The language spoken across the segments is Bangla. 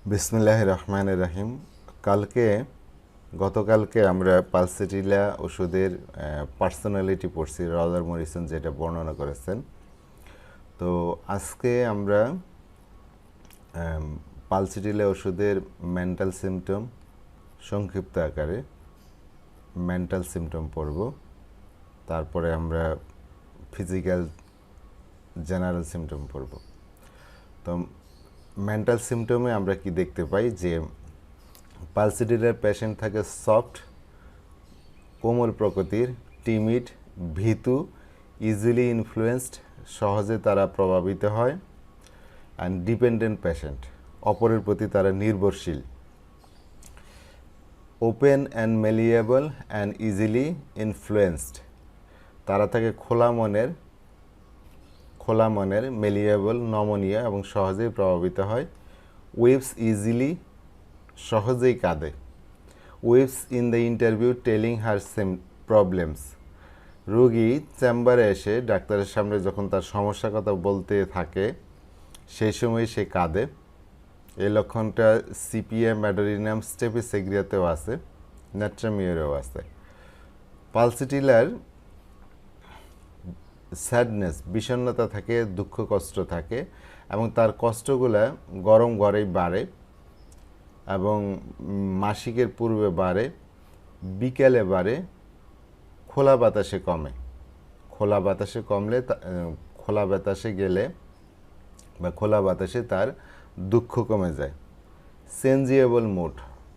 বিসমিল্লাহির রহমানির রহিম। গতকালকে আমরা পালসিটিলা ওষুধের পার্সোনালিটি পড়ছি, রজার মরিসন যেটা বর্ণনা করেছেন। তো আজকে আমরা পালসিটিলা ওষুধের মেন্টাল সিমটম সংক্ষিপ্ত আকারে মেন্টাল সিমটম পড়ব। তারপরে আমরা ফিজিক্যাল জেনারেল সিমটম পড়ব। তো মেন্টাল সিমটমে আমরা কি দেখতে পাই যে পালসিটিলার পেশেন্ট থাকে সফট, কোমল প্রকৃতির, টিমিড, ভীতু, ইজিলি ইনফ্লুয়েন্সড, সহজে তারা প্রভাবিত হয়, অ্যান্ড ডিপেন্ডেন্ট পেশেন্ট, অপরের প্রতি তারা নির্ভরশীল। Open and malleable and easily influenced, তারা থাকে খোলা মনের, মেলিয়েবল, নমনীয় এবং সহজেই প্রভাবিত হয়। ওয়েভস ইজিলি, সহজেই কাঁদে। Waves in the interview telling her problems, রোগী চেম্বারে এসে ডাক্তারের সামনে যখন তার সমস্যার কথা বলতে থাকে সেই সময় সে কাঁদে। এই লক্ষণটা সিপিএম, ম্যাডোরিনাম, স্টেপিসেগ্রিয়াতেও আছে, ন্যাট্রামিয়ারেও আছে। পালসিটিলার স্যাডনেস, বিষণ্ণতা থাকে, দুঃখ কষ্ট থাকে এবং তার কষ্টগুলা গরম ঘরেই বাড়ে এবং মাসিকের পূর্বে বাড়ে, বিকেলে বাড়ে, খোলা বাতাসে কমে। খোলা বাতাসে গেলে বা খোলা বাতাসে তার দুঃখ কমে যায়। চেঞ্জিয়েবল মুড,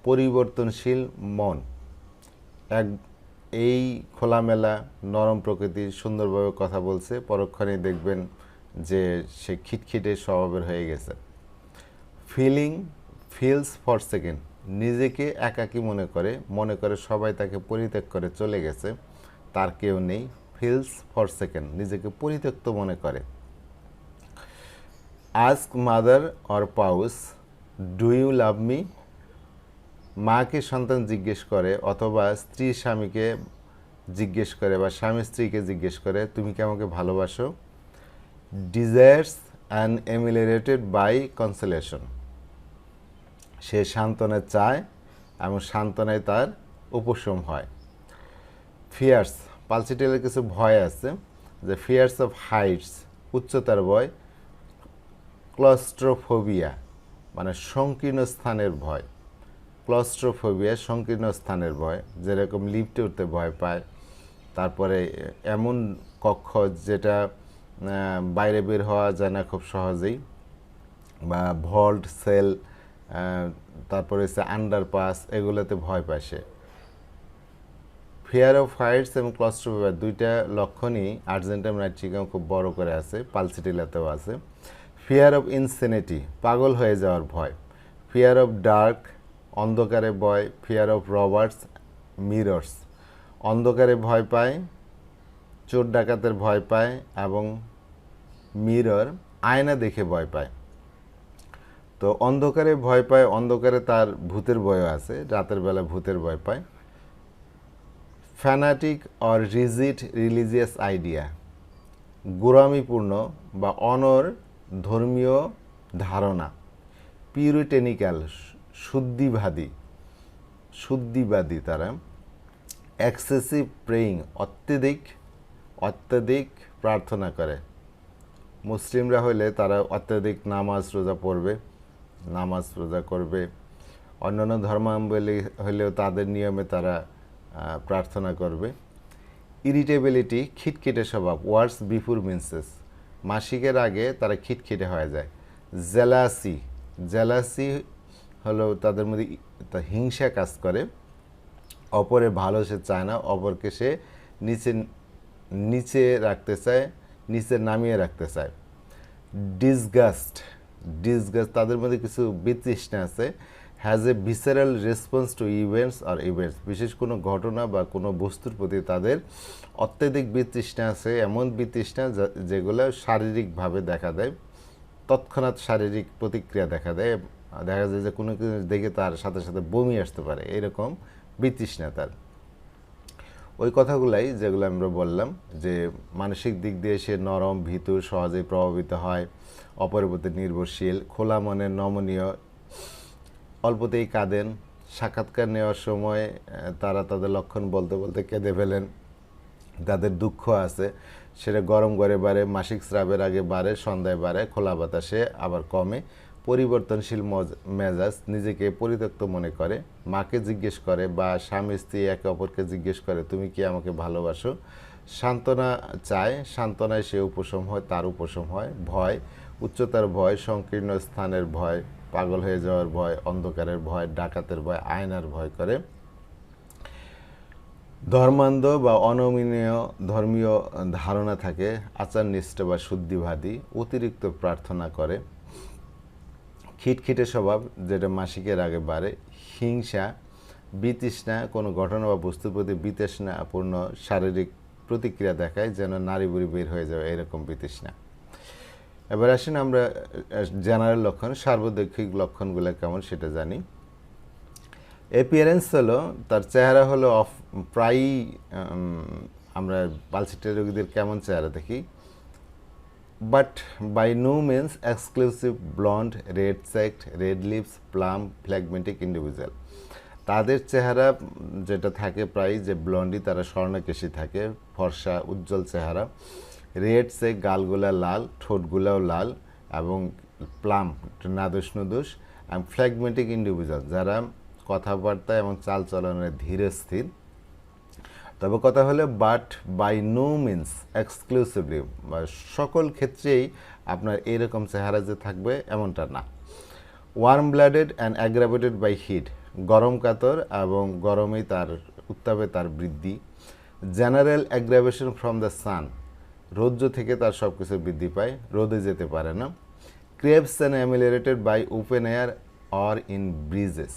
পরিবর্তনশীল মন। এই খোলামেলা নরম প্রকৃতির, সুন্দরভাবে কথা বলছে, পরক্ষণেই দেখবেন যে সে খিটখিটে স্বভাবের হয়ে গেছে। ফিলস ফর সেকেন্ড, নিজেকে একাকী মনে করে সবাই তাকে পরিত্যাগ করে চলে গেছে, তার কেউ নেই। ফিলস ফর সেকেন্ড, নিজেকে পরিত্যক্ত মনে করে। Ask mother or spouse, do you love me, মাকে সন্তান জিজ্ঞেস করে অথবা স্ত্রী স্বামীকে জিজ্ঞেস করে বা স্বামী স্ত্রীকে জিজ্ঞেস করে, তুমি কি আমাকে ভালোবাসো। ডিজায়ার্স অ্যান্ড এমিলিয়েটেড বাই কনসোলেশন, সে সান্ত্বনা চায় এবং সান্ত্বনায় তার উপশম হয়। ফিয়ার্স, পালসিটিলার কিছু ভয় আছে, যে ফিয়ার্স অফ হাইটস, উচ্চতার ভয়। ক্লস্ট্রোফোবিয়া, মানে সংকীর্ণ স্থানের ভয়। ক্লস্ট্রোফোবিয়া, সংকীর্ণ স্থানের ভয়, যেরকম লিফটে উঠতে ভয় পায়। তারপরে এমন কক্ষ যেটা বাইরে বের হওয়া যায় না খুব সহজেই, বা ভল্ট, সেল, তারপরে হচ্ছে আন্ডারপাস, এগুলোতে ভয় পায় সে। ফিয়ার অফ হাইটস এবং ক্লস্ট্রোফোবিয়া দুইটা লক্ষণই আর্জেন্টাইন নাইট্রিকাম খুব বড় করে আছে, পালসিটিলাতেও আছে। ফিয়ার অফ ইনসেনিটি, পাগল হয়ে যাওয়ার ভয়। ফিয়ার অফ ডার্ক, অন্ধকারে ভয়। ফিয়ার অফ রবার্টস মিরর্স, অন্ধকারে ভয় পায়, চোর ডাকাতের ভয় পায় এবং মিরর, আয়না দেখে ভয় পায়। তো অন্ধকারে ভয় পায়, অন্ধকারে তার ভূতের ভয়ও আছে, রাতের বেলা ভূতের ভয় পায়। Fanatic or rigid religious idea, গোঁড়ামিপূর্ণ বা অনর ধর্মীয় ধারণা। পিউরিটেনিক্যাল, শুদ্ধিবাদী তারা। এক্সেসিভ প্রেয়িং, অত্যাধিক প্রার্থনা করে। মুসলিমরা হলে তারা অত্যাধিক নামাজ রোজা করবে। অন্যান্য ধর্মাবলম্বী হলেও তাদের নিয়মে তারা প্রার্থনা করবে। ইরিটেবিলিটি, খিটখিটে স্বভাব। ওয়ার্ডস বিফোর মেন্সেস, মাসিকের আগে তারা খিটখিটে হয়ে যায়। জেলাসি হলো তাদের মধ্যে হিংসা কাজ করে, অপরের ভালো সে চায় না, অপরকে সে নিচে রাখতে চায়, নিচে নামিয়ে রাখতে চায়। ডিসগাস্ট, তাদের মধ্যে কিছু বিতৃষ্ণা আছে। Has a visceral response to events, বিশেষ কোনো ঘটনা বা কোনো বস্তুর প্রতি তাদের অত্যধিক বিতৃষ্ণা আছে, এমন বিতৃষ্ণা যেগুলো শারীরিকভাবে দেখা দেয়, তৎক্ষণাৎ শারীরিক প্রতিক্রিয়া দেখা যায় যে কোনো কিছু দেখে তার সাথে সাথে বমি আসতে পারে, এরকম বিতৃষ্ণা তার। ওই কথাগুলাই যেগুলো আমরা বললাম, যে মানসিক দিক দিয়ে সে নরম, ভীতু, সহজেই প্রভাবিত হয়, অপরের প্রতি নির্ভরশীল, খোলা মনের, নমনীয়, অল্পতেই কাঁদেন, সাক্ষাৎকার নেওয়ার সময় তারা তাদের লক্ষণ বলতে বলতে কেঁদে ফেলেন, তাদের দুঃখ আছে সেটা গরম করে বাড়ে, মাসিক স্রাবের আগে বাড়ে, সন্ধ্যায় বাড়ে, খোলা বাতাসে আবার কমে, পরিবর্তনশীল মেজাজ, নিজেকে পরিত্যক্ত মনে করে, মাকে জিজ্ঞেস করে বা স্বামী স্ত্রী একে অপরকে জিজ্ঞেস করে তুমি কি আমাকে ভালোবাসো, সান্ত্বনা চায়, সান্ত্বনায় সে উপশম হয়, তার উপশম হয়, ভয়, উচ্চতার ভয়, সংকীর্ণ স্থানের ভয়, পাগল হয়ে যাওয়ার ভয়, অন্ধকারের ভয়, ডাকাতের ভয়, আয়নার ভয় করে, ধর্মান্ধ বা অনমনীয় ধর্মীয় ধারণা থাকে, আচারনিষ্ঠ বা শুদ্ধিবাদী, অতিরিক্ত প্রার্থনা করে, খিটখিটে স্বভাব যেটা মাসিকের আগে বাড়ে, হিংসা, বিতৃষ্ণা, কোনো ঘটনা বা বস্তুর প্রতি বিতৃষ্ণাপূর্ণ শারীরিক প্রতিক্রিয়া দেখায় যেন নাড়ি বুড়ি বের হয়ে যাবে এরকম বিতৃষ্ণা। এবার আসেন আমরা জেনারেল লক্ষণ, সার্বদৈহিক লক্ষণগুলো কেমন সেটা জানি। অ্যাপিয়ারেন্স হলো তার চেহারা হলো প্রায়ই আমরা পালসিটিয়া রোগীদের কেমন চেহারা দেখি, but by no means exclusive blond, red cheeked, red lips, plump, phlegmatic individual. তাদের চেহারা যেটা থাকে প্রায় যে ব্লন্ডি, তারা স্বর্ণকেশী থাকে, ফর্সা উজ্জ্বল চেহারা, রেড চেক, গালগুলা লাল, ঠোঁটগুলাও লাল এবং প্লাম নাদুস নুদুস, এবং ফ্ল্যাগমেটিক ইন্ডিভিজুয়াল যারা কথাবার্তা এবং চালচলনের ধীরে স্থির। তবে কথা হলো but by no means exclusively, সকল ক্ষেত্রেই আপনার এরকম চেহারা যে থাকবে এমনটা না। Warm blooded and aggravated by heat, গরম কাতর এবং গরমেই তার উত্তাপে তার বৃদ্ধি। General aggravation from the sun, রৌদ্র থেকে তার সব কিছু বৃদ্ধি পায়, রোদে যেতে পারে না। Craves and ameliorated by open air or in breezes,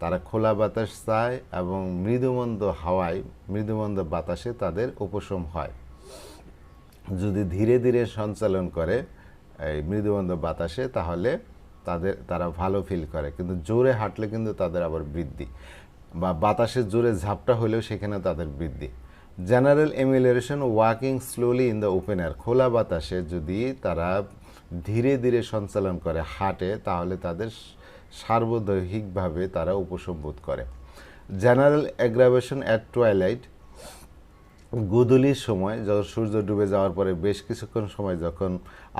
তারা খোলা বাতাস চায় এবং মৃদুমন্দ হাওয়ায়, মৃদুমন্দ বাতাসে তাদের উপশম হয়। যদি ধীরে ধীরে সঞ্চালন করে এই মৃদুমন্দ বাতাসে তাহলে তারা ভালো ফিল করে, কিন্তু জোরে হাঁটলে কিন্তু তাদের আবার বৃদ্ধি, বা বাতাসের জোরে ঝাপটা হলেও সেখানে তাদের বৃদ্ধি। General amelioration walking slowly in the open air, খোলা বাতাসে যদি তারা ধীরে ধীরে সঞ্চালন করে হাঁটে তাহলে তাদের সার্বদৈহিকভাবে তারা উপশম বোধ করে। জেনারেল অ্যাগ্রাভেশন অ্যাট টুয়াইলাইট, গোধূলির সময় যখন সূর্য ডুবে যাওয়ার পরে বেশ কিছুক্ষণ সময় যখন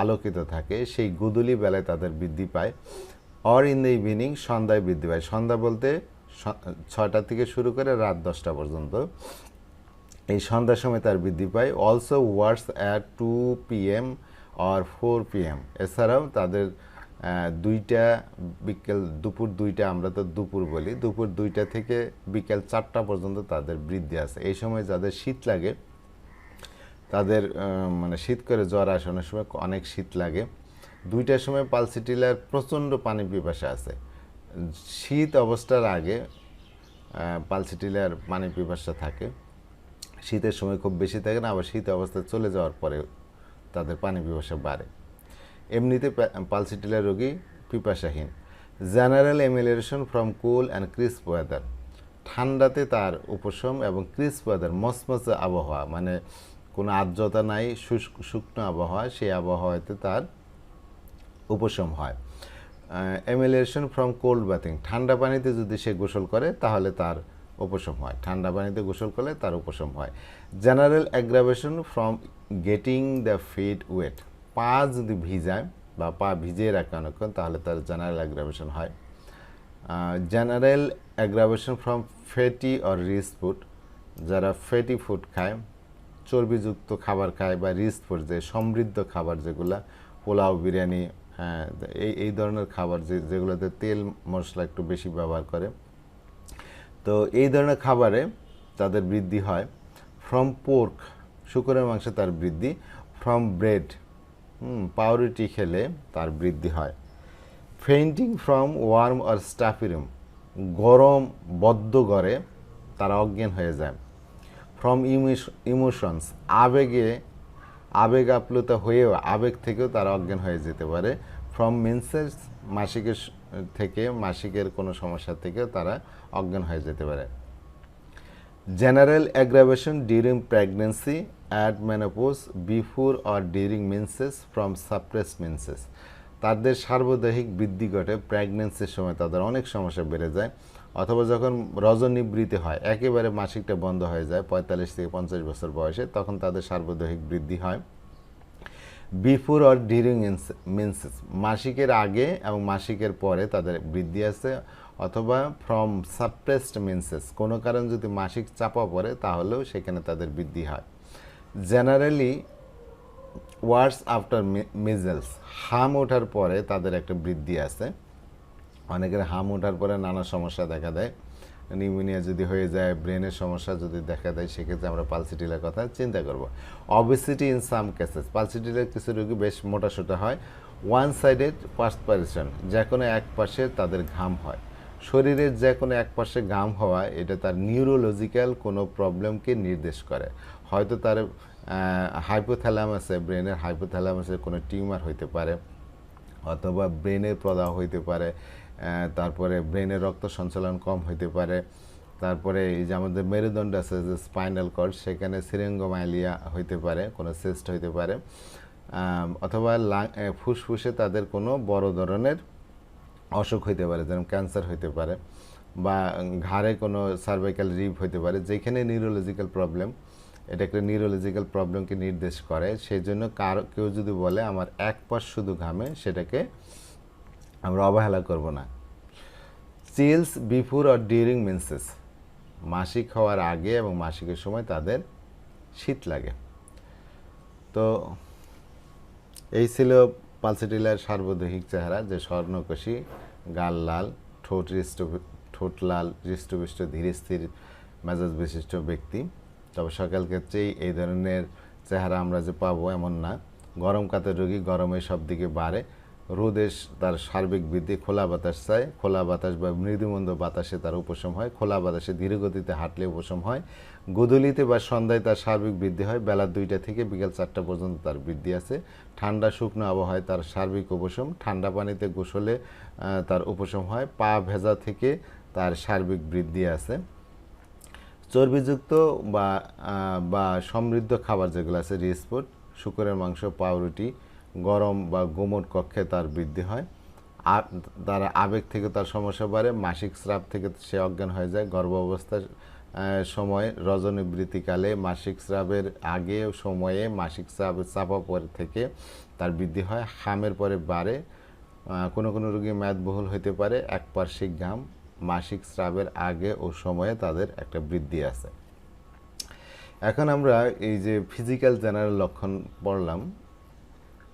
আলোকিত থাকে সেই গোধূলি বেলায় তাদের বৃদ্ধি পায়। অর ইন দ্য ইভিনিং, সন্ধ্যায় বৃদ্ধি পায়। সন্ধ্যা বলতে 6টা থেকে শুরু করে রাত 10টা পর্যন্ত, এই সন্ধ্যার সময় তার বৃদ্ধি পায়। অলসো ওয়ার্স অ্যাট 2 PM অর 4 PM, এছাড়াও তাদের দুপুর 2টা, আমরা তো দুপুর বলি, দুপুর 2টা থেকে বিকেল 4টা পর্যন্ত তাদের বৃদ্ধি আছে। এই সময় যাদের শীত লাগে তাদের মানে শীত করে জ্বর আসে, অনেক সময় অনেক শীত লাগে। 2টার সময় পালসিটিলার প্রচণ্ড পানি পিপাসা আছে। শীত অবস্থার আগে পালসিটিলার পানি পিপাসা থাকে, শীতের সময় খুব বেশি থাকে না, আবার শীত অবস্থায় চলে যাওয়ার পরে তাদের পানি পিপাসা বাড়ে। এমনিতে পালসিটিলার রোগী পিপাসাহীন। General amelioration from cool and crisp weather, ঠান্ডাতে তার উপশম এবং ক্রিস্প ওয়েদার মচমচে আবহাওয়া, মানে কোনো আর্দ্রতা নাই, শুকনো আবহাওয়া, সেই আবহাওয়াতে তার উপশম হয়। এমিলিয়ারেশন ফ্রম কোল্ড বাথিং, ঠান্ডা পানিতে যদি সে গোসল করে তাহলে তার উপশম হয়, ঠান্ডা পানিতে গোসল করলে তার উপশম হয়। General aggravation from getting the feet wet, পা যদি ভিজায় বা পা ভিজিয়ে রাখে অনেকক্ষণ তাহলে তার জেনারেল অ্যাগ্রাভেশন হয়। General aggravation from fatty or rich food, যারা ফ্যাটি ফুড খায়, চর্বিযুক্ত খাবার খায়, বা রিচ ফুড যে সমৃদ্ধ খাবার যেগুলা পোলাও, বিরিয়ানি, এই ধরনের খাবার যেগুলোতে তেল মশলা একটু বেশি ব্যবহার করে, তো এই ধরনের খাবারে তাদের বৃদ্ধি হয়। ফ্রম পোর্ক, শুকরের মাংসে তার বৃদ্ধি। ফ্রম ব্রেড, পাউরুটি খেলে তার বৃদ্ধি হয়। ফেইন্টিং from worm or stuffy room, গরম বদ্ধ ঘরে তারা অজ্ঞান হয়ে যায়। ফ্রম ইমোশনস, আবেগ আপ্লুত হয়েও আবেগ থেকেও তারা অজ্ঞান হয়ে যেতে পারে। ফ্রম মেন্সেস, মাসিকের থেকে, মাসিকের কোনো সমস্যা থেকেও তারা অজ্ঞান হয়ে যেতে পারে। General aggravation during pregnancy, at menopause, before or during menses, from suppress menses, তাদের সার্বদেহিক বৃদ্ধি ঘটে, প্রেগন্যান্সির সময় তাদের অনেক সমস্যা বেড়ে যায়, অথবা যখন রজনিবৃত্তি হয় একেবারে মাসিকটা বন্ধ হয়ে যায় 45 থেকে 50 বছর বয়সে, তখন তাদের সার্বদেহিক বৃদ্ধি হয়। বিফোর অর ডিউরিং মেন্সেস, মাসিকের আগে এবং মাসিকের পরে তাদের বৃদ্ধি আছে, অথবা ফ্রম সাপ্রেসড মেন্সেস, কোনো কারণ যদি মাসিক চাপা পড়ে তাহলেও সেখানে তাদের বৃদ্ধি হয়। জেনারেলি ওয়ার্স আফটার মিজেলস, হাম ওঠার পরে তাদের একটা বৃদ্ধি আছে। অনেকের হাম ওঠার পরে নানা সমস্যা দেখা দেয়, নিউমোনিয়া যদি হয়ে যায়, ব্রেনের সমস্যা যদি দেখা দেয়, সেক্ষেত্রে আমরা পালসিটিলার কথা চিন্তা করব। অবেসিটি ইন সাম কেসেস, পালসিটিলার কিছু রোগী বেশ মোটাসোটা হয়। ওয়ান সাইডেড পার্সপিরেশন, যে কোনো এক পাশে তাদের ঘাম হয়। শরীরের যে কোনো এক পাশে ঘাম হওয়া এটা তার নিউরোলজিক্যাল কোনো প্রবলেমকে নির্দেশ করে। হয়তো তার হাইপোথ্যালামাসে, ব্রেনের হাইপোথ্যালামাসে কোনো টিউমার হইতে পারে, অথবা ব্রেনের প্রদাহ হইতে পারে, তারপরে ব্রেনের রক্ত সঞ্চালন কম হইতে পারে, তারপরে এই যে আমাদের মেরুদণ্ড আছে যে স্পাইনাল কর্ড, সেখানে সিরিঙ্গোমাইলিয়া হইতে পারে, কোনো সিস্ট হইতে পারে, অথবা ফুসফুসে তাদের কোনো বড় ধরনের অসুখ হইতে পারে, যেমন ক্যান্সার হইতে পারে, বা ঘাড়ে কোনো সার্ভাইকাল রিপ হইতে পারে, যেখানে নিউরোলজিক্যাল প্রবলেম, এটা একটা নিউরোলজিক্যাল প্রবলেমকে নির্দেশ করে। সেই জন্য কেউ যদি বলে আমার এক পাশ শুধু ঘামে, সেটাকে আমরা অবহেলা করব না। Chills before or during menses, মাসিক হওয়ার আগে এবং মাসিকের সময় তাদের শীত লাগে। তো এই ছিল পালসিটিলার সার্বদেহিক চেহারা, যে স্বর্ণকোষী, গাল লাল, ঠোঁট লাল, হৃষ্টপুষ্ট, ধীর স্থির মেজাজ বিশিষ্ট ব্যক্তি। তবে সকল ক্ষেত্রেই এই ধরনের চেহারা আমরা যে পাবো এমন না। গরম কাতের রোগী গরমে সব দিকে বাড়ে, রোদে তার সার্বিক বৃদ্ধি, খোলা বাতাস চায়, খোলা বাতাস বা মৃদুমন্দ বাতাসে তার উপশম হয়, খোলা বাতাসে ধীরগতিতে হাঁটলে উপশম হয়, গোধূলিতে বা সন্ধ্যায় তার সার্বিক বৃদ্ধি হয়, বেলা 2টা থেকে বিকেল 4টা পর্যন্ত তার বৃদ্ধি আছে। ঠান্ডা শুকনো আবহাওয়ায় তার সার্বিক উপশম, ঠান্ডা পানিতে গোসলে তার উপশম হয়, পা ভেজা থেকে তার সার্বিক বৃদ্ধি আছে। চর্বিযুক্ত বা সমৃদ্ধ খাবার যেগুলো আছে, রিচ ফুড, শুকরের মাংস, পাউরুটি, গরম বা গুমট কক্ষে তার বৃদ্ধি হয়। তার আবেগ থেকে তার সমস্যা বাড়ে, মাসিক স্রাব থেকে সে অজ্ঞান হয়ে যায়, গর্ভাবস্থার সময়, রজনীবৃত্তিকালে, মাসিক স্রাবের আগে সময়ে মাসিক স্রাবের চাপা পরে থেকে তার বৃদ্ধি হয়, হামের পরে বাড়ে। কোনো কোনো রোগী মেদবহুল হইতে পারে, একপার্শ্বিক ঘাম, মাসিক স্রাবের আগে ও সময়ে তাদের একটা বৃদ্ধি আছে। এখন আমরা এই যে ফিজিক্যাল জেনারেল লক্ষণ পড়লাম,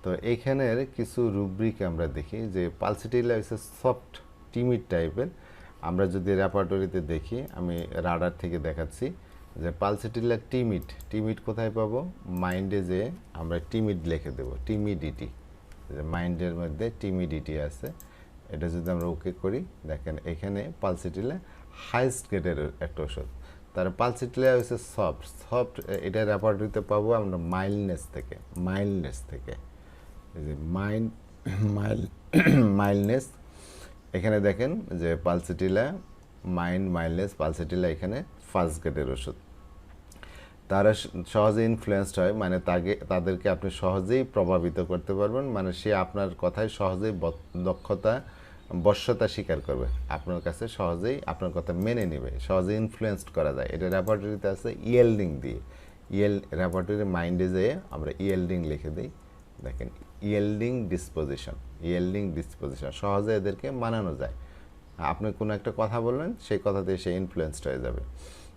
তো এইখানের কিছু রুব্রিক আমরা দেখি যে পালসিটিলা হচ্ছে সফট টিমিড টাইপের। আমরা যদি রেপার্টরিতে দেখি, আমি রাডার থেকে দেখাচ্ছি যে পালসিটিলা টিমিড কোথায় পাবো? মাইন্ডে যে আমরা টিমিড লিখে দেবো, টিমিডিটি, যে মাইন্ডের মধ্যে টিমিডিটি আছে, এটা যদি আমরা ওকে করি, দেখেন এখানে পালসিটিলা হাইস্ট গ্রেডের একটা ওষুধ। তার পালসিটিলা হচ্ছে সফট, এটা রেপার্টরিতে পাবো আমরা মাইল্ডনেস থেকে, এই যে মাইল্ডনেস, এখানে দেখেন যে পালসিটিলা মাইল্ডনেস, পালসিটিলা এখানে ফার্স্ট গ্রেডের ওষুধ। তারা সহজে ইনফ্লুয়েসড হয়, মানে তাদেরকে আপনি সহজেই প্রভাবিত করতে পারবেন, মানে সে আপনার কথায় সহজেই বশ্যতা স্বীকার করবে, আপনার কাছে সহজেই আপনার কথা মেনে নেবে, সহজে ইনফ্লুয়েসড করা যায়। এটা রেপার্টরিতে আছে ইয়েল্ডিং দিয়ে, রেপার্টরি মাইন্ডে যেয়ে আমরা ইয়েল্ডিং লিখে দিই, দেখেন ইয়েল্ডিং ডিসপোজিশন, সহজে এদেরকে মানানো যায়। আপনি কোনো একটা কথা বললেন, সেই কথাতে সে ইনফ্লুয়েসড হয়ে যাবে।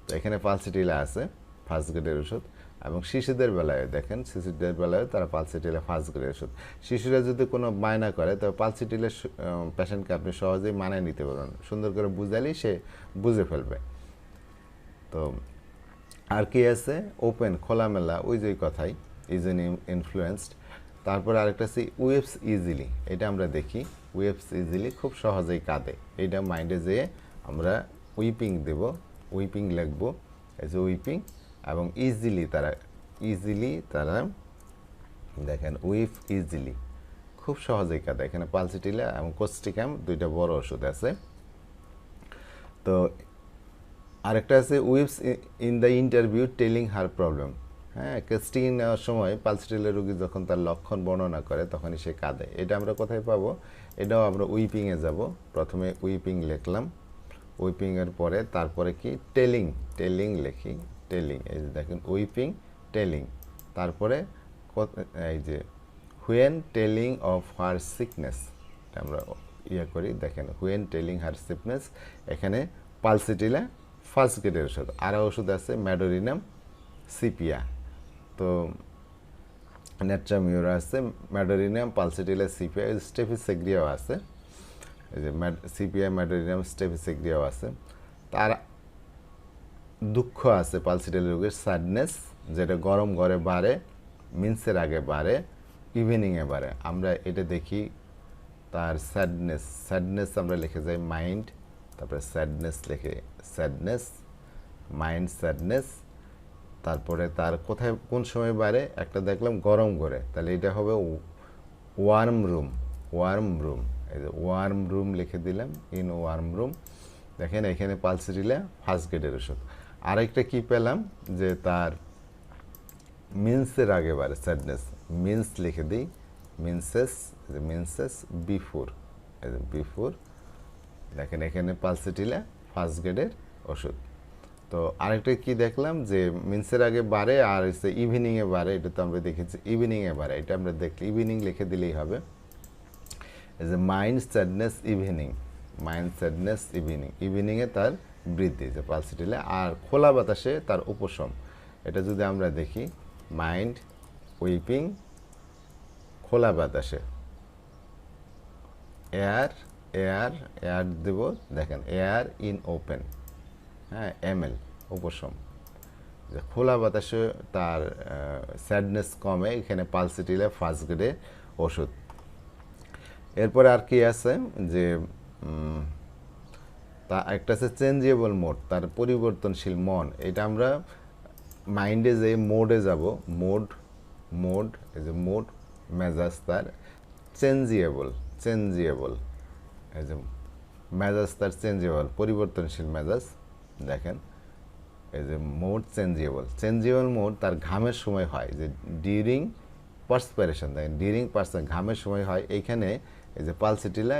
তো এখানে পালসিটিলা আছে ফার্স্ট গ্রেডের ওষুধ। এবং শিশুদের বেলায় দেখেন, শিশুদের বেলায় তারা পালসিটিলা ফার্স্ট গ্রেডের ওষুধ। শিশুরা যদি কোনো বায়না করে, তবে পালসিটিলা পেশেন্টকে আপনি সহজেই মানায় নিতে পারবেন, সুন্দর করে বুঝালেই সে বুঝে ফেলবে। তো আর কি আছে? ওপেন, খোলামেলা, ওই যে কথাই, ইজিলি ইনফ্লুয়েন্সড। তারপরে আরেকটা আছে ওয়েভস ইজিলি, এটা আমরা দেখি ওয়েভস ইজিলি, খুব সহজেই কাঁদে। এইটা মাইন্ডে যেয়ে আমরা উইপিং লিখবো, এই যে উইপিং, এবং ইজিলি তারা দেখেন উইপ ইজিলি, খুব সহজেই কাঁদে। এখানে পালসিটিলা এবং কোস্টিকাম দুইটা বড় ওষুধ আছে। তো আরেকটা আছে weeps in the interview telling her problem, হ্যাঁ, কেস্টিং নেওয়ার সময় পালসিটিলা রোগী যখন তার লক্ষণ বর্ণনা করে তখনই সে কাঁদে। এটা আমরা কোথায় পাবো? এটাও আমরা উইপিংয়ে যাব। প্রথমে উইপিং লিখলাম, উইপিংয়ের পরে তারপরে কি টেলিং, টেলিং লিখি, টেলিং, এই যে দেখেন উইপিং, টেলিং, তারপরে এই যে when telling of her sickness, আমরা ইয়ে করি, দেখেন হুয়েন টেলিং হার সিকনেস, এখানে পালসিটিলা ফার্স্ট গ্রেডের ওষুধ। আরও ওষুধ আছে ম্যাডোরিনাম, সিপিয়া, তো নেট্রামিউরা আছে, ম্যাডোরিনাম, পালসিটিলা, সিপিয়া, স্টেফিসেগ্রিয়াও আছে, এই যে সিপিআই, ম্যাডোরিনাম, স্টেফিসেগ্রিয়াও আছে। তার দুঃখ আছে পালসিটিলা রোগের স্যাডনেস, যেটা গরম ঘরে বাড়ে, মিন্সের আগে বাড়ে, ইভিনিংয়ে বাড়ে। আমরা এটা দেখি তার স্যাডনেস, স্যাডনেস আমরা লিখে যাই মাইন্ড, তারপরে স্যাডনেস লিখে স্যাডনেস, মাইন্ড স্যাডনেস, তারপরে তার কোথায় কোন সময় বাড়ে, একটা দেখলাম গরম ঘরে, তাহলে এটা হবে ওয়ার্ম রুম, ওয়ার্ম রুম, এই যে ওয়ার্ম রুম লিখে দিলাম, ইন ওয়ার্ম রুম। দেখেন এখানে পালসিটিলা ফার্স্ট গ্রেডের ওষুধ। আরেকটা কি পেলাম, যে তার মিন্সের আগে বাড়ে স্যাডনেস, মিন্স লিখে দিই, মিন্সেস, মিন্সেস বিফোর, এই যে বিফোর, দেখেন এখানে পালসিটিলা ফার্স্ট গ্রেডের ওষুধ। তো আরেকটা কি দেখলাম, যে মিন্সের আগে বাড়ে আর হচ্ছে ইভিনিংয়ে বাড়ে, এটা তো আমরা দেখেছি ইভিনিংয়ে বাড়ে, এটা আমরা দেখলে ইভিনিং লিখে দিলেই হবে। এই যে mind sadness evening, mind sadness evening, ইভিনিংয়ে তার বৃদ্ধি, যে পালসিটিলা। আর খোলা বাতাসে তার উপশম, এটা যদি আমরা দেখি মাইন্ড উইপিং, খোলা বাতাসে, এয়ার, এয়ার, এয়ার দেব, দেখেন এয়ার ইন ওপেন, হ্যাঁ, এমএল, উপশম, যে খোলা বাতাসে তার স্যাডনেস কমে, এখানে পালসিটিলা ফার্স্ট গ্রেডে ওষুধ। এরপরে আর কি আছে, যে তা একটা আছে চেঞ্জেবল মোড, তার পরিবর্তনশীল মন, এটা আমরা মাইন্ডে যে মোডে যাব, মোড, মোড, এই যে মোড, মেজাজ তার চেঞ্জেবল, চেঞ্জেবল, এই যে মেজাজ তার চেঞ্জেবল, পরিবর্তনশীল মেজাজ, দেখেন এই যে মোড চেঞ্জেবল, চেঞ্জেবল মোড তার ঘামের সময় হয়, যে ডিউরিং পার্সপিরেশন, দেখেন ডিউরিং পার্সন, ঘামের সময় হয়। এইখানে এই যে পালসিটিলা,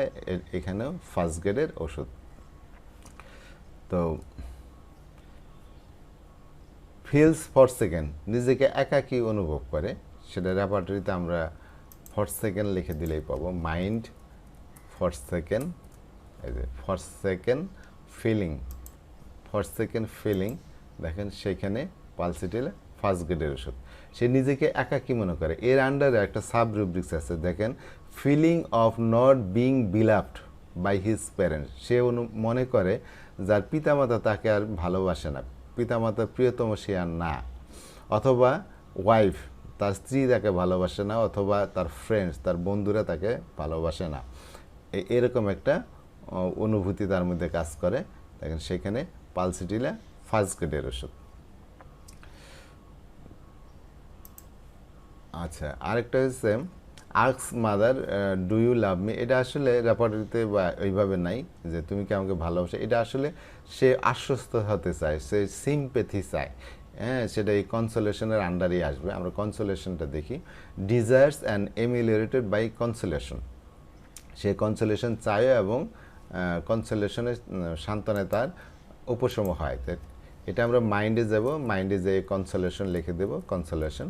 এখানেও ফার্স্ট গ্রেডের ওষুধ। তো ফিলস ফর সেকেন্ড, নিজেকে একাকী অনুভব করে, সেটা রেপার্টরিতে আমরা ফর সেকেন্ড লিখে দিলেই পাবো, মাইন্ড ফর সেকেন্ড, এই যে for second feeling, for second feeling, দেখেন সেখানে পালসিটিলা ফার্স্ট গ্রেডের ওষুধ। সে নিজেকে একাকী মনে করে, এর আন্ডারে একটা সাব রুব্রিক্স আছে, দেখেন feeling of not being beloved by his parents, সে মনে করে যার পিতামাতা তাকে আর ভালোবাসে না, পিতামাতার প্রিয়তম সে আর না, অথবা ওয়াইফ, তার স্ত্রী তাকে ভালোবাসে না, অথবা তার ফ্রেন্ডস, তার বন্ধুরা তাকে ভালোবাসে না, এরকম একটা অনুভূতি তার মধ্যে কাজ করে। দেখেন সেখানে পালসিটিলা ফার্স্ট গ্রেডের ওষুধ। আচ্ছা, আরেকটা হচ্ছে ask mother do you love me, এটা আসলে রেপার্টরিতে বা ওইভাবে নাই যে তুমি কি আমাকে ভালোবাসো, এটা আসলে সে আশ্বস্ত হতে চায়, সে সিম্প্যাথি চায়, হ্যাঁ, সেটা এই কনসোলেশনের আন্ডারেই আসবে। আমরা কনসোলেশনটা দেখি, desires and ameliorated by consolation, সে কনসোলেশন চায় এবং কনসোলেশনের সান্ত্বনায় তার উপশম হয়। এটা আমরা মাইন্ডে যাব, মাইন্ডে যেয়ে কনসোলেশন লিখে দেব, কনসোলেশন,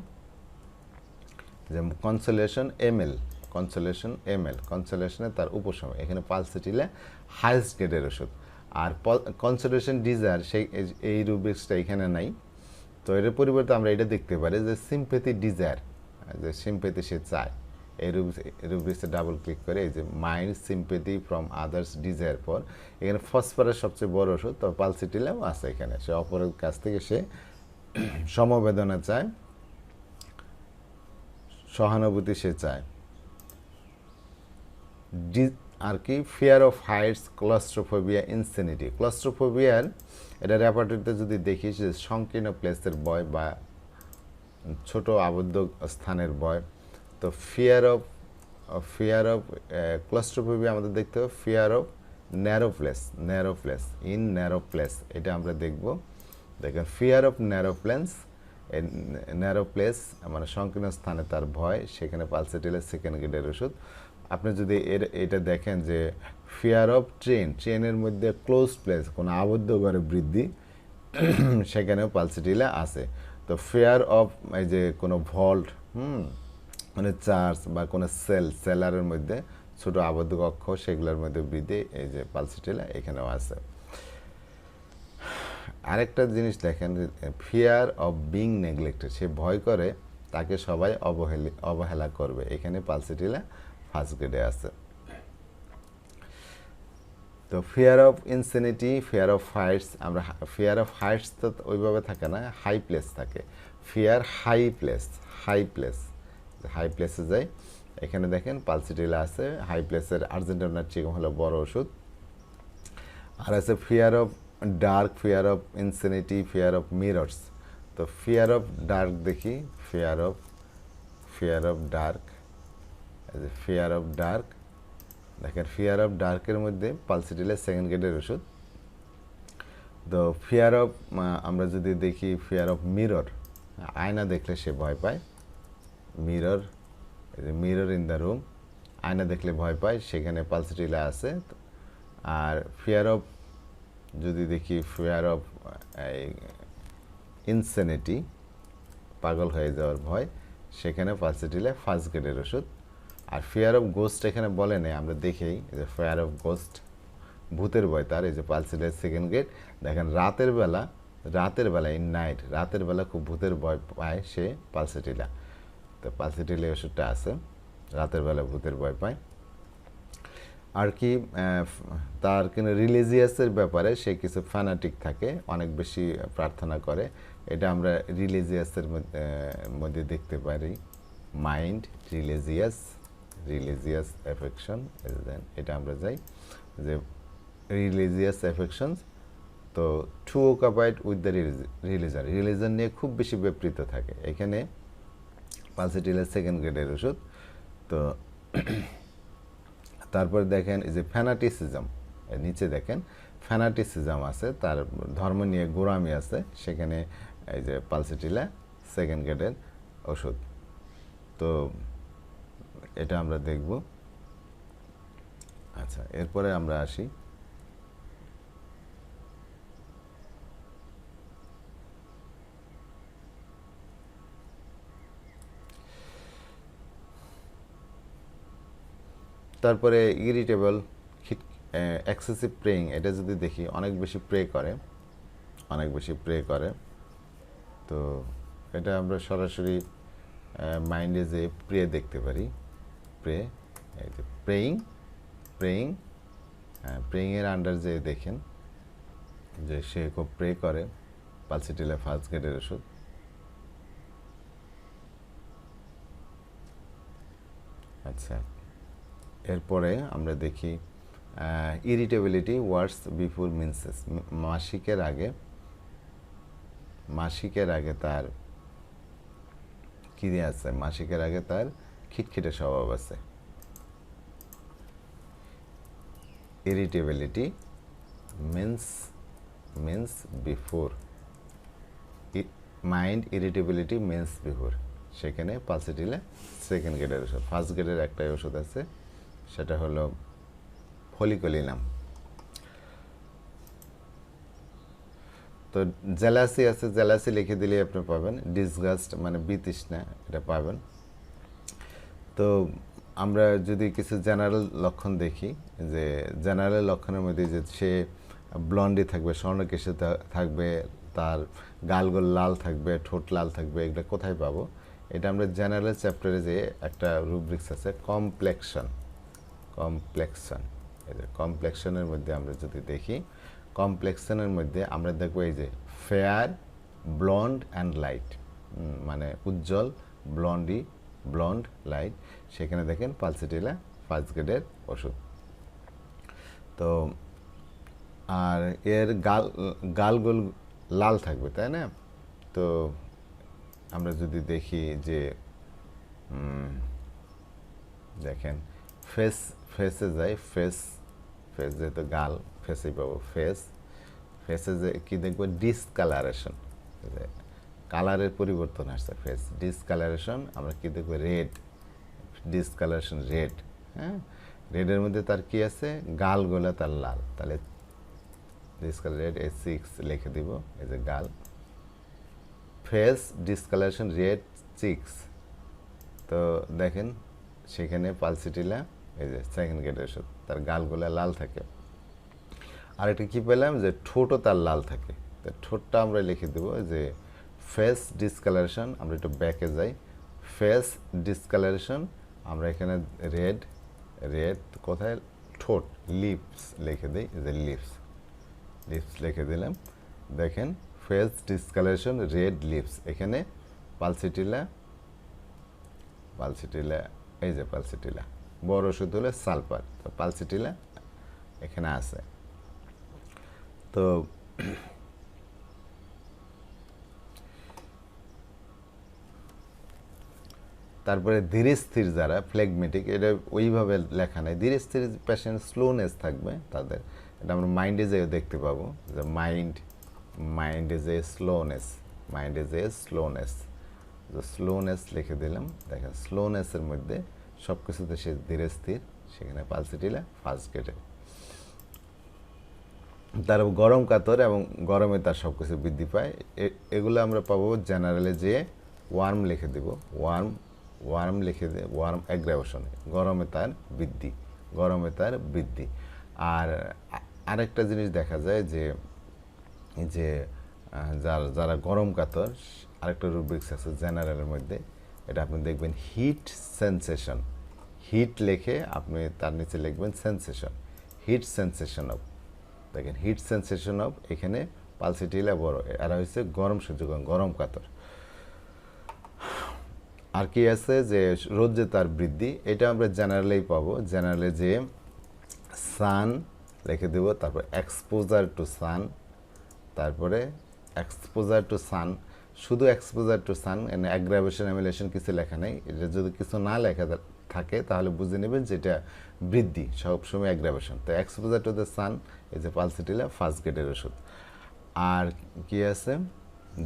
যে কনসোলেশন এমএল, কনসোলেশন এমএল, কনসোলেশনে তার উপশম, এখানে পালসিটিলা হাইস্ট গ্রেডের ওষুধ। আর কনসোলেশন ডিজায়ার, সেই এই রুব্রিক্সটা এখানে নাই, তো এর পরিবর্তে আমরা এটা দেখতে পারি যে সিম্প্যাথি ডিজায়ার, যে সিম্প্যাথি সে চায়, এই রুব্রিক্সে ডাবল ক্লিক করে এই যে mind sympathy from others desire পর, এখানে ফসফরাস সবচেয়ে বড় ওষুধ, তো পালসিটিলাও আছে এখানে, সে অপরের কাছ থেকে সে সমবেদনা চায়, সহানুভূতি সে চায়। আর কি fear of heights, claustrophobia, insanity, ক্লস্ট্রোফোবিয়ার এটা রেপার্টরিতে যদি দেখি যে সংকীর্ণ প্লেসের ভয় বা ছোট আবদ্ধ স্থানের ভয়। তো ফিয়ার অফ ক্লস্ট্রোফোবিয়া আমাদের দেখতে হবে fear of narrow place, narrow place, in narrow place, এটা আমরা দেখব। দেখেন fear of narrow place, narrow place মানে সংকীর্ণ স্থানে তার ভয়, সেখানে পালসেটিলের সেকেন্ড গ্রেডের ওষুধ। আপনি যদি এটা দেখেন যে ফিয়ার অফ ট্রেনের মধ্যে ক্লোজ প্লেস কোনো আবদ্ধ ঘরে বৃদ্ধি, সেখানেও পালসেটিলা আছে। তো ফিয়ার অফ এই যে কোনো ভল্ট, মানে চার্চ বা কোনো সেলারের মধ্যে ছোট আবদ্ধ কক্ষ, সেগুলোর মধ্যে বৃদ্ধি, এই যে পালসেটিলা এখানেও আছে। আরেকটা জিনিস দেখেন, ফিয়ার অফ বিং নেগলেক্টেড, সে ভয় করে তাকে সবাই অবহেলা করবে, এখানে পালসেটিলা ফার্স্ট গ্রেডে আছে। তো fear of insanity, fear of Heights, আমরা ফিয়ার অফ হাইটস তো ওইভাবে থাকে না, হাই প্লেস থাকে। ফিয়ার হাই প্লেসে যায়, এখানে দেখেন পালসেটিলা আছে। হাই প্লেসের আর্জেন্টিনার চেয়ে হলো বড় ওষুধ। আর আছে fear of dark, fear of insanity, fear of mirrors. তো ফিয়ার অফ ডার্ক দেখি, ফিয়ার অফ ডার্ক, দেখেন ফিয়ার অফ ডার্কের মধ্যে পালসেটিলের সেকেন্ড গ্রেডের ওষুধ। তো ফিয়ার অফ, আমরা যদি দেখি ফিয়ার অফ মিরর, আয়না দেখলে সে ভয় পায়, মিরর ইন দ্য রুম, আয়না দেখলে ভয় পায়, সেখানে পালসেটিলা আছে। আর ফিয়ার অফ, যদি দেখি ফিয়ার অফ ইনসেনিটি, পাগল হয়ে যাওয়ার ভয়, সেখানে পালসেটিলা ফার্স্ট গ্রেডের ওষুধ। আর ফিয়ার অফ গোস্ট এখানে বলে নেই, আমরা দেখেই যে ফিয়ার অফ গোস্ট, ভূতের ভয় তার, এই যে পালসেটিলার সেকেন্ড গ্রেড। দেখেন রাতের বেলা ইন নাইট, রাতের বেলা খুব ভূতের ভয় পায় সে, পালসেটিলা। তো পালসেটিলা ওষুধটা আছে, রাতের বেলা ভূতের ভয় পায়। আর কি তার কিন্তু রিলিজিয়াসের ব্যাপারে সে কিছু ফ্যানাটিক থাকে, অনেক বেশি প্রার্থনা করে, এটা আমরা রিলিজিয়াসের মধ্যে দেখতে পারি। মাইন্ড, রিলিজিয়াস অ্যাফেকশন, এটা আমরা যাই যে রিলিজিয়াস অ্যাফেকশনস। তো too occupied with the religion নিয়ে খুব বেশি ব্যাপৃত থাকে, এখানে পালসেটিলার সেকেন্ড গ্রেডের ওষুধ। তো তারপর দেখেন এই যে ফ্যানাটিসিজম, নিচে দেখেন ফ্যানাটিসিজম আছে, তার ধর্ম নিয়ে গোড়ামি আছে, সেখানে এই যে পালসেটিলা সেকেন্ড গ্রেডের ওষুধ। তো এটা আমরা দেখব। আচ্ছা, এরপরে আমরা আসি তারপরে ইরিটেবল, এক্সেসিভ প্রেইং, এটা যদি দেখি অনেক বেশি প্রে করে, তো এটা আমরা সরাসরি মাইন্ডে যে দেখতে পারি, এই যে প্রেইংয়ের আন্ডার যে দেখেন যে সে খুব প্রে করে, পালসেটিলা ফার্স্ট গ্রেডের ওষুধ। আচ্ছা, এরপরে আমরা দেখি ইরিটেবিলিটি ওয়ার্স বিফোর মেন্সেস, মাসিকের আগে তার কি আছে, মাসিকের আগে তার খিটখিটে স্বভাব আছে। Irritability menses before, mind irritability menses before, সেখানে পালসেটিলা সেকেন্ড গ্রেডের ওষুধ। ফার্স্ট গ্রেডের একটাই ওষুধ আছে, সেটা হলো ফলিকলিনাম। তো জেলাসি আছে, জেলাসি লিখে দিলে আপনি পাবেন। ডিসগাস্ট মানে বিতৃষ্ণা, এটা পাবেন। তো আমরা যদি কিছু জেনারেল লক্ষণ দেখি, যে জেনারেল লক্ষণের মধ্যে যে সে ব্লন্ডি থাকবে, স্বর্ণকেশে থাকবে, তার গালগোল লাল থাকবে, ঠোঁট লাল থাকবে, এগুলো কোথায় পাবো? এটা আমরা জেনারেল চ্যাপ্টারে যে একটা রুব্রিক্স আছে, কমপ্লেক্সন, এই যে কমপ্লেক্সনের মধ্যে আমরা যদি দেখি, কমপ্লেক্সনের মধ্যে আমরা দেখবো এই যে ফেয়ার, ব্লন্ড অ্যান্ড লাইট, মানে উজ্জ্বল, ব্লন্ড, লাইট, সেখানে দেখেন পালসেটিলা ফার্স্ট গ্রেডের ওষুধ। তো আর এর গালগোল লাল থাকবে, তাই না? তো আমরা যদি দেখি যে দেখেন ফেসে যাই, ফেস যেহেতু গাল, ফেসেই পাবো, ফেসে যে কি দেখবো, ডিসকালারেশন, কালারের পরিবর্তন আসছে ফেস ডিসকালারেশন আমরা কি দেখব রেড ডিসকালারেশন রেড হ্যাঁ রেডের মধ্যে তার কি আছে গালগুলা তার লাল তাহলে ডিসকালার রেড A6 লিখে দিব এই যে গাল ফেস ডিসকালারেশন রেড 6 তো দেখেন সেখানে পালসিটিলা এই যে সেকেন্ড গ্রেডের ওষুধ তার গালগুলা লাল থাকে আর একটা কি পেলাম যে ঠোঁটও তার লাল থাকে তো ঠোঁটটা আমরা লিখে দেব যে ফেস ডিসকালারেশন আমরা একটু ব্যাকে যাই ফেস ডিসকালারেশন আমরা এখানে রেড রেড কোথায় ঠোঁট লিপস লিখে দিই যে লিপস লিপস লিখে দিলাম দেখেন ফেস ডিসকালারেশন রেড লিপস এখানে পালসিটিলা পালসিটিলা এই যে পালসিটিলা বড় ওষুধ হলো সালফার তো পালসিটিলা এখানে আছে তো তারপরে ধীরে স্থির যারা ফ্লেগমেটিক এটা ওইভাবে লেখা নেই ধীরে স্থির পেশেন্ট স্লোনেস থাকবে তাদের এটা আমরা মাইন্ডে যেয়ে দেখতে পাবো যে মাইন্ডে যে স্লোনেস মাইন্ডে যে স্লোনেস স্লোনেস লিখে দিলাম দেখেন স্লোনেসের মধ্যে সব কিছুতে সে ধীরে স্থির সেখানে পালসিটিলা ফার্স্ট গেটে তার গরম কাতর এবং গরমে তার সব কিছু বৃদ্ধি পায় এগুলো আমরা পাবো জেনারেলে যে ওয়ার্ম লিখে দেব ওয়ার্ম লিখে দিয়ে ওয়ার্ম অ্যাগ্রাভেশন গরমে তার বৃদ্ধি আর আরেকটা জিনিস দেখা যায় যে যে যারা গরম কাতর আরেকটা রুব্রিক্স আছে জেনারেলের মধ্যে এটা আপনি দেখবেন হিট সেন্সেশন হিট লিখে আপনি তার নিচে লিখবেন সেন্সেশন হিট সেন্সেশন অফ দেখেন হিট সেন্সেশন অফ এখানে পালসিটিলা বড় এরা হচ্ছে গরম সহ্য গরম কাতর আর কি আছে যে রোদে তার বৃদ্ধি এটা আমরা জেনারেলেই পাবো জেনারেলে যে সান লিখে দেব তারপর এক্সপোজার টু সান তারপরে এক্সপোজার টু সান শুধু এক্সপোজার টু সান এনে অ্যাগ্রাভেশন অ্যামিলেশন কিছু লেখা নেই এটা যদি কিছু না লেখা থাকে তাহলে বুঝে নেবেন যে এটা বৃদ্ধি সবসময় অ্যাগ্রাভেশন তো এক্সপোজার টু দ্য সান এই যে পালসিটিলা ফার্স্ট গ্রেডের ওষুধ আর কি আছে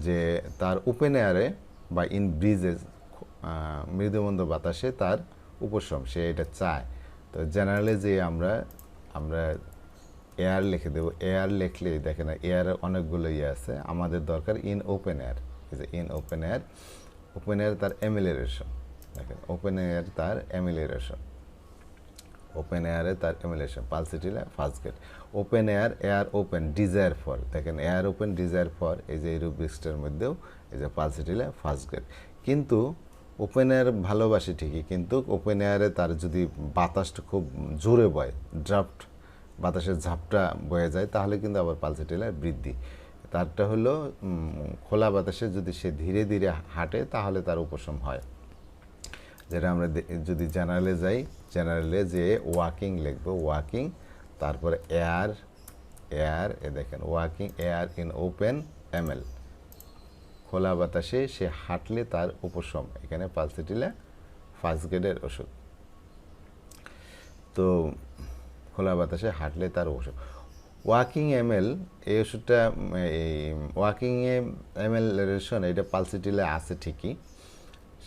যে তার ওপেন এয়ারে বা ইন ব্রিজেস মৃদুমন্দ বাতাসে তার উপশম সে এটা চায় তো জেনারেলি যে আমরা এয়ার লিখে দেবো এয়ার লিখলে দেখেন এয়ারের অনেকগুলো ইয়ে আছে আমাদের দরকার ইন ওপেন এয়ার এই যে ইন ওপেন এয়ার তার এমিলেশন দেখেন ওপেন এয়ার তার এমিলেশন ওপেন এয়ারে তার amelioration pulsatilla first grade open air open desire for দেখেন এয়ার ওপেন ডিজায়ার ফর এই যে এই রুব্রিক্সটার মধ্যেও এই যে পালসিটিলা ফার্স্ট গেট কিন্তু ওপেন এয়ার ভালোবাসি ঠিকই কিন্তু ওপেন এয়ারে তার যদি বাতাসটা খুব জোরে বয় ড্রাফট বাতাসের ঝাপটা বয়ে যায় তাহলে কিন্তু আবার পালসিটিলার বৃদ্ধি তারটা হলো খোলা বাতাসে যদি সে ধীরে ধীরে হাঁটে তাহলে তার উপশম হয় যেটা আমরা যদি জেনারেলে যাই জেনারেলে যে ওয়াকিং লিখবো ওয়াকিং তারপরে এয়ার এ দেখেন walking air in open ML খোলা বাতাসে সে হাঁটলে তার উপশম এখানে পালসিটিলা ফার্স্ট গ্রেডের ওষুধ তো খোলা বাতাসে হাঁটলে তার উপশম ওয়াকিং এমএল এই ওষুধটা এই ওয়াকিংয়ে এমএল রেশন এটা পালসিটিলা আছে ঠিকই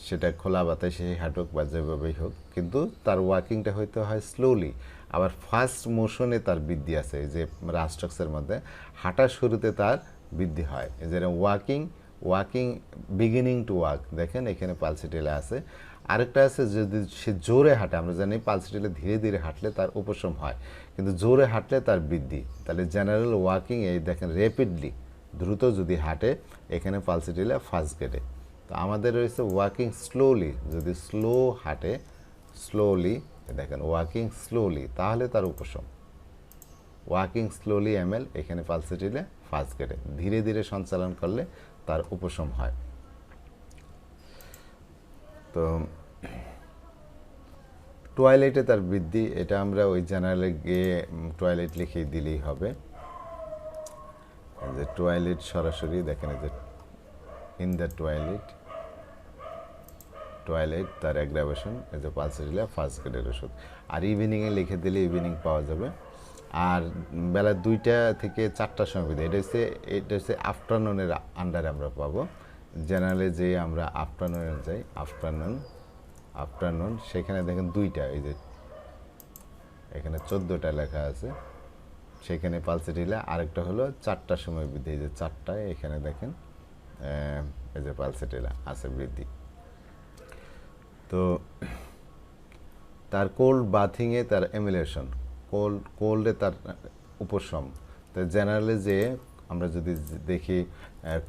সেটা খোলা বাতাসে হাঁটুক বা যেভাবেই হোক কিন্তু তার ওয়াকিংটা হইতে হয় স্লোলি আবার ফার্স্ট মোশনে তার বৃদ্ধি আছে যে রাস্টক্সের মধ্যে হাঁটার শুরুতে তার বৃদ্ধি হয় যেরকম ওয়াকিং বিগিনিং টু ওয়াক দেখেন এখানে পালসিটিলা আছে আরেকটা আছে যদি সে জোরে হাঁটে আমরা জানি পালসিটিলা ধীরে ধীরে হাঁটলে তার উপশম হয় কিন্তু জোরে হাঁটলে তার বৃদ্ধি তাহলে জেনারেল ওয়াকিং এই দেখেন র্যাপিডলি দ্রুত যদি হাঁটে এখানে পালসিটিলা ফার্স্ট গ্রেডে তো আমাদের রয়েছে ওয়াকিং স্লোলি যদি স্লো হাঁটে স্লোলি দেখেন ওয়াকিং স্লোলি তাহলে তার উপশম ওয়াকিং স্লোলি এমএল এখানে পালসিটিলা ফার্স্ট গ্রেডে ধীরে ধীরে সঞ্চালন করলে তার উপশম হয় তো টয়লেটে তার বৃদ্ধি এটা আমরা ওই জেনারেলে গিয়ে টয়লেট লিখে দিলেই হবে যে টয়লেট সরাসরি দেখেন যে ইন দ্য টয়লেট তার অ্যাগ্রাভেশন এই যে পালসিটিলা ফার্স্ট গ্রেডের ওষুধ আর ইভিনিংয়ে লিখে দিলে ইভিনিং পাওয়া যাবে আর বেলা 2টা থেকে 4টার সময় এটা হচ্ছে আফটারনুনের আন্ডারে আমরা পাবো জেনারেলে যে আমরা আফটারনুনে যাই, আফটারনুন সেখানে দেখেন দুইটা, এই যে এখানে 14টা লেখা আছে, সেখানে পালসিটিলা। আরেকটা হলো 4টার সময় বৃদ্ধি, এই যে 4টায় এখানে দেখেন এই যে পালসিটিলা আছে বৃদ্ধি। তো তার কোল্ড বাথিংয়ে তার এমুলেশন, কোল্ডে তার উপশম। তো জেনারেলি যে আমরা যদি দেখি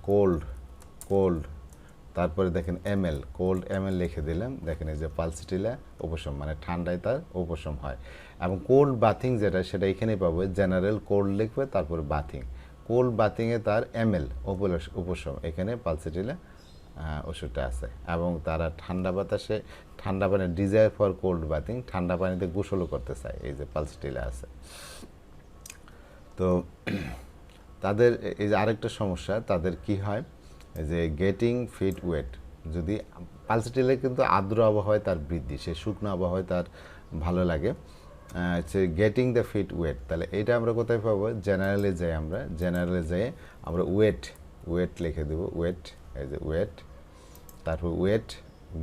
কোল্ড তারপরে দেখেন এমএল, কোল্ড এমএল লিখে দিলাম, দেখেন এই যে পালসিটিলা উপশম, মানে ঠান্ডায় তার উপশম হয়। এবং কোল্ড বাথিং যেটা সেটা এখানেই পাবো, জেনারেল কোল্ড লিখবে তারপরে বাথিং, কোল্ড বাথিংয়ে তার এমএল উপশম, এখানে পালসিটিলা ওষুধটা আছে। এবং তারা ঠান্ডা বাতাসে, ঠান্ডা পানি ডিজায়ার ফর কোল্ড বাথিং, ঠান্ডা পানিতে গোসলও করতে চায়, এই যে পালসিটিলা আছে। তো তাদের এই যে আরেকটা সমস্যা, তাদের কি হয় যে গেটিং ফিট ওয়েট, যদি পালসিটিলা কিন্তু আর্দ্র আবহাওয়ায় তার বৃদ্ধি, সে শুকনো আবহাওয়ায় তার ভালো লাগে, হচ্ছে গেটিং দ্য ফিট ওয়েট। তাহলে এটা আমরা কোথায় পাবো, জেনারেলে যাই, আমরা ওয়েট লিখে দেবো, ওয়েট, এই যে ওয়েট, তারপর ওয়েট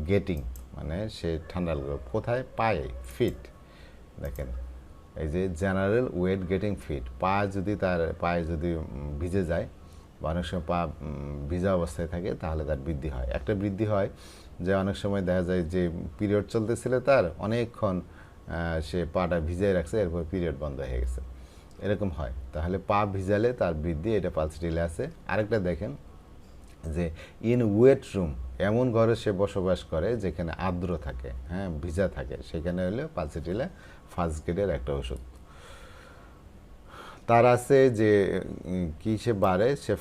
গেটিং, মানে সে ঠান্ডা লাগবে কোথায়, পায়ে, ফিট। দেখেন এই যে জেনারেল ওয়েট গেটিং ফিট, পা যদি তার পায়ে যদি ভিজে যায় বা অনেক সময় পা ভিজা অবস্থায় থাকে, তাহলে তার বৃদ্ধি হয়। একটা বৃদ্ধি হয় যে অনেক সময় দেখা যায় যে পিরিয়ড চলতেছিল তার, অনেকক্ষণ সে পাটা ভিজাই রাখছে, এরপর পিরিয়ড বন্ধ হয়ে গেছে, এরকম হয়। তাহলে পা ভিজালে তার বৃদ্ধি, এটা পালসিটিলা আছে। আরেকটা দেখেন যে ইন ওয়েট রুম, এমন ঘরে সে বসবাস করে যেখানে আর্দ্র থাকে, হ্যাঁ ভিজা থাকে, সেখানে হলে পালসিটিলা ফার্স্ট গ্রেডের একটা ওষুধ। তার আছে যে কি সে বাড়ে, সে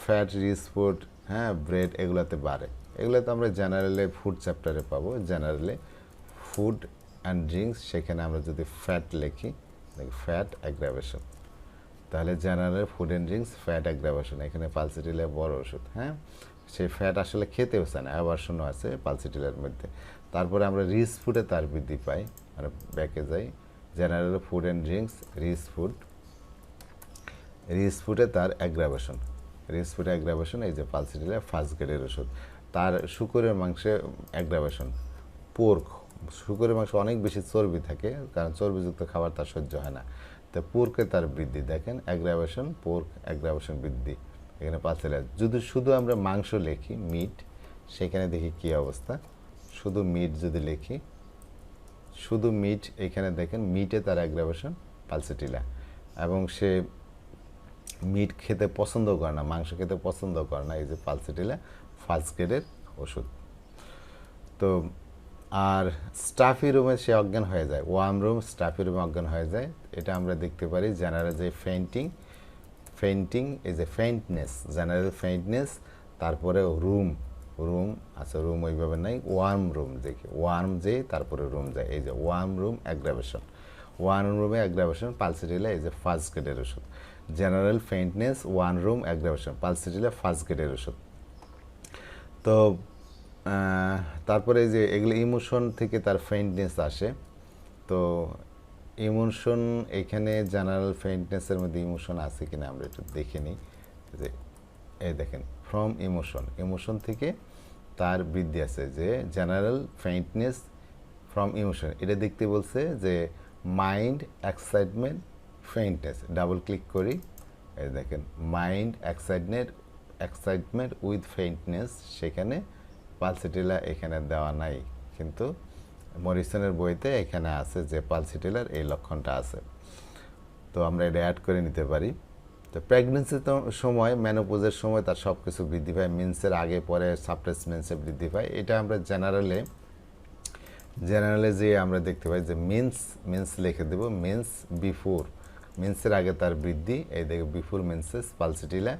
ফ্যাট রিচ ফুড, হ্যাঁ ব্রেড, এগুলাতে বাড়ে। এগুলো তো আমরা জেনারেলে ফুড চ্যাপ্টারে পাবো, জেনারেলে ফুড অ্যান্ড ড্রিঙ্কস, সেখানে আমরা যদি ফ্যাট লিখি, ফ্যাট অ্যাগ্রাভেশন, তাহলে general food and drinks fat aggravation, এখানে পালসিটিলা বড় ওষুধ। হ্যাঁ, সেই ফ্যাট আসলে খেতেও চায় না, অ্যাভারশনও আছে পালসিটিলার মধ্যে। তারপরে আমরা রিচ ফুডে তার বৃদ্ধি পাই, মানে ব্যাকে যাই, general food and drinks, rich ফুডে তার অ্যাগ্রাভেশন, এই যে পালসিটিলা ফার্স্ট গ্রেডের ওষুধ। তার শুকরের মাংসে অ্যাগ্রাভেশন, পোর্ক, শুকরের মাংস অনেক বেশি চর্বি থাকে, কারণ চর্বিযুক্ত খাবার তার সহ্য হয় না, তো পোর্কে তার বৃদ্ধি, দেখেন অ্যাগ্রাভেশন, পোর্ক অ্যাগ্রাভেশন বৃদ্ধি, এখানে পালসিটিলা। যদি শুধু আমরা মাংস লিখি, মিট, সেখানে দেখি কী অবস্থা, শুধু মিট যদি লিখি, শুধু মিট, এখানে দেখেন মিটে তার অ্যাগ্রাভেশন পালসিটিলা। এবং সে মিট খেতে পছন্দ করে না, মাংস খেতে পছন্দ করে না, এই যে পালসিটিলা ফার্স্ট গ্রেডের ওষুধ। তো আর স্টাফি রুমে সে অজ্ঞান হয়ে যায়, ওয়ার্ম রুম স্টাফি রুমে অজ্ঞান হয়ে যায়, এটা আমরা দেখতে পারি জেনারেল যে ফেইন্টিং এই যে ফেইন্টনেস, জেনারেল ফেইন্টনেস, তারপরে রুম আচ্ছা রুম ওইভাবে নাই, ওয়ার্ম রুম দেখি, ওয়ার্ম যে তারপরে রুম যায়, এই যে ওয়ার্ম রুম অ্যাগ্রাভেশন, ওয়ার্ম রুমে অ্যাগ্রাভেশন পালসিটিলা, এই যে ফার্স্ট গ্রেডের ওষুধ। General faintness, warm room aggravation, pulsatilla first গ্রেডের ওষুধ। তো তারপরে যে এগুলো ইমোশন থেকে তার ফেইন্টনেস আসে, তো ইমোশন এখানে জেনারেল ফেইন্টনেসের মধ্যে ইমোশন আছে কিনা আমরা একটু দেখে নিই, যে এই দেখেন ফ্রম ইমোশন থেকে তার বৃদ্ধি আছে, যে জেনারেল ফেইন্টনেস ফ্রম ইমোশন, এটা দেখতে বলছে যে মাইন্ড এক্সাইটমেন্ট ফেইন্টনেস, ডাবল ক্লিক করি, এই দেখেন মাইন্ড এক্সাইটমেন্ট উইথ ফেইন্টনেস, সেখানে পালসিটিলা এখানে দেওয়া নাই, কিন্তু মরিসনের বইতে এখানে আছে যে পালসিটিলার এই লক্ষণটা আছে, তো আমরা এটা অ্যাড করে নিতে পারি। তো প্রেগনেন্সির সময়, মেনোপোজের সময় তার সব কিছু বৃদ্ধি পায়, মেন্সের আগে পরে সাপ্রেস মেন্সে বৃদ্ধি পায়, এটা আমরা জেনারেলে যে আমরা দেখতে পাই যে মেন্স লিখে দেবো, মেন্সের আগে তার বৃদ্ধি, এই দেখো before menses pulsatilla,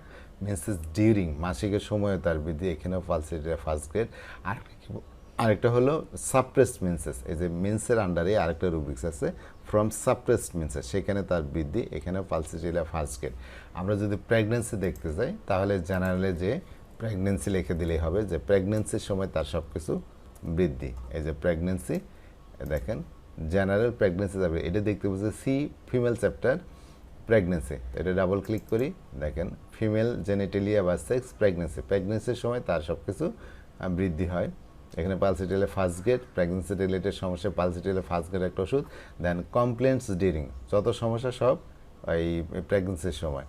menses during মাসিকের সময়ও তার বৃদ্ধি, এখানেও পালসিটিলা ফার্স্ট গ্রেড। আরেকটা হলো সাপ্রেসড মেন্সেস, এই যে মেন্সের আন্ডারে আরেকটা রুবিক্স আছে, ফ্রম সাপ্রেসড মেন্সেস, সেখানে তার বৃদ্ধি, এখানেও পালসিটিলা ফার্স্ট গ্রেড। আমরা যদি প্রেগনেন্সি দেখতে যাই, তাহলে জেনারেলে যে প্রেগনেন্সি লিখে দিলেই হবে, যে প্রেগনেন্সির সময় তার সব কিছু বৃদ্ধি, এই যে প্রেগনেন্সি, দেখেন জেনারেল প্রেগনেন্সি যাবে, এটা দেখতে বলছে সি ফিমেল চ্যাপ্টার প্রেগনেন্সি, এটা ডাবল ক্লিক করি, দেখেন ফিমেল জেনিটেলিয়া বা সেক্স প্রেগনেন্সির সময় তার সব কিছু বৃদ্ধি হয়। এখানে পালসিটিলা ফার্স্ট গেট, প্রেগনেন্সি রিলেটেড সমস্যা, পালসিটিলা ফার্স্ট গেট একটা ওষুধ। দেন কমপ্লেন্টস ডিউরিং, যত সমস্যা সব এই প্রেগনেন্সির সময়,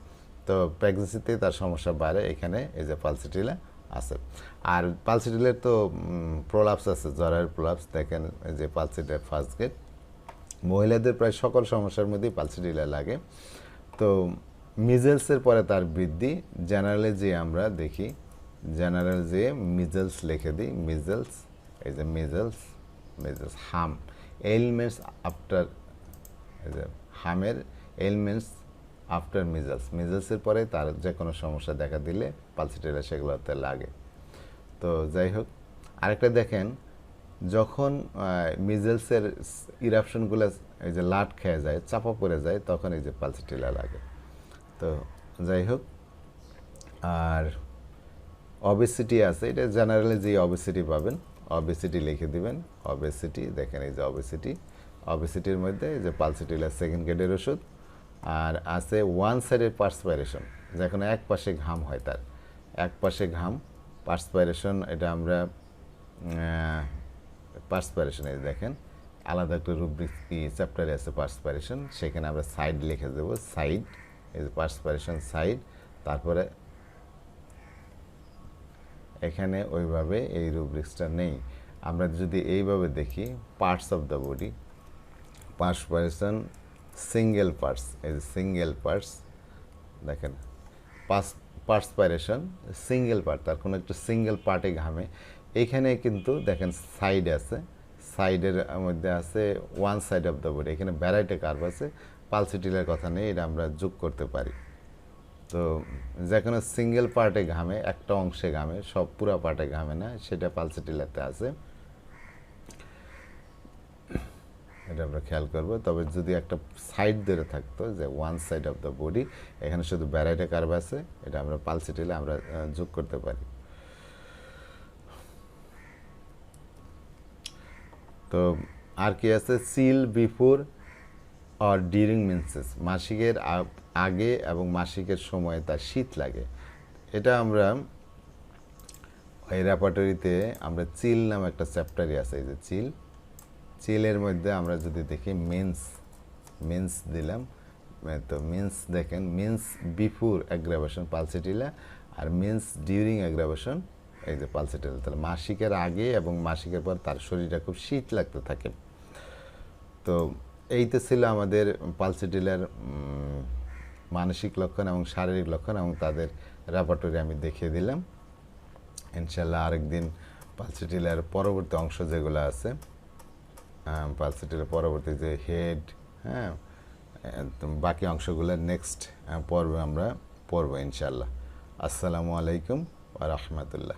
তো প্রেগনেন্সিতে তার সমস্যা বাড়ে, এখানে এই যে পালসিটিলা আছে। আর পালসিটিলের তো প্রলাপস আছে, জরায়ুর প্রলাপস, দেখেন এই যে পালসিটিলা ফার্স্ট গেট। মহিলাদের প্রায় সকল সমস্যার মধ্যেই পালসিটিলা লাগে। তো মিজেলসের পরে তার বৃদ্ধি, জেনারেলে যে আমরা দেখি, জেনারেল যে মিজেলস লিখে দিই, মিজেলস, এই যে মিজেলস, হাম, এলিমেন্টস আফটার, এই যে হামের এলিমেন্টস আফটার মিজেলসের পরে তার যে কোনো সমস্যা দেখা দিলে পালসিটিলা সেগুলোতে লাগে। তো যাই হোক, আরেকটা দেখেন, যখন মিজেলসের ইরাপশনগুলো এই যে লাট খেয়ে যায়, চাপা পড়ে যায়, তখন এই যে পালসিটিলা লাগে। তো যাই হোক, আর অবেসিটি আছে, এটা জেনারেলি যে অবেসিটি পাবেন, অবেসিটি লিখে দিবেন, অবেসিটি, দেখেন এই যে অবেসিটির মধ্যে এই যে পালসিটিলা সেকেন্ড গ্রেডের ওষুধ। আর আছে ওয়ান সাইডের পার্সপাইরেশন, যখন এক পাশে ঘাম হয়, তার এক পাশে ঘাম, পার্সপাইরেশন, এটা আমরা পার্সপাইরেশন, এই দেখেন আলাদা একটা রুব্রিক চ্যাপ্টারে আছে পার্সপাইরেশন, সেখানে আমরা সাইড লিখে দেবো, সাইড, এই যে পার্সপাইরেশন সাইড। তারপরে এখানে ওইভাবে এই রুব্রিক্সটা নেই, আমরা যদি এইভাবে দেখি, parts of the body, perspiration single parts, এই যে সিঙ্গেল পার্টস, দেখেন পার্সপাইরেশন সিঙ্গেল পার্ট, তার কোনো একটা সিঙ্গেল পার্টে ঘামে। এইখানে কিন্তু দেখেন সাইড আছে, সাইডের মধ্যে আছে one side of the body, এখানে ভ্যারাইটি কার্ভ আছে, পালসিটিলার কথা নেই, এটা আমরা যোগ করতে পারি। তো যে কোনো সিঙ্গেল পার্টে ঘামে, একটা অংশে ঘামে, সব পুরো পার্টে ঘামে না, সেটা পালসিটিলাতে আছে, এটা আমরা খেয়াল করবো। তবে যদি একটা সাইড ধরে থাকতো, যে one side of the body, এখানে শুধু ভ্যারাইটি কার্ভ আছে, এটা আমরা পালসিটিলা আমরা যোগ করতে পারি। তো আর কি আছে, চিল বিফোর অর ডিউরিং মেন্সেস, মাসিকের আগে এবং মাসিকের সময় তার শীত লাগে। এটা আমরা এই রেপার্টরিতে আমরা চিল নামে একটা চ্যাপ্টারই আছে, এই যে চিলের মধ্যে আমরা যদি দেখি মেন্স দিলাম, তো মেন্স দেখেন, মেন্স বিফোর অ্যাগ্রাভেশন পালসিটিলা, আর মেন্স ডিউরিং অ্যাগ্রাভেশন এই যে পালসিটিলা। তাহলে মাসিকের আগে এবং মাসিকের পর তার শরীরটা খুব শীত লাগতে থাকে। তো এইটা ছিল আমাদের পালসিটিলার মানসিক লক্ষণ এবং শারীরিক লক্ষণ, এবং তাদের রেপার্টরি আমি দেখিয়ে দিলাম। ইনশাল্লাহ আরেকদিন পালসিটিলার পরবর্তী অংশ যেগুলো আছে, পালসিটিলার পরবর্তী যে হেড, হ্যাঁ, বাকি অংশগুলো নেক্সট পর্বে আমরা পড়বো ইনশাল্লাহ। আসসালামু আলাইকুম ওয়া রাহমাতুল্লাহ।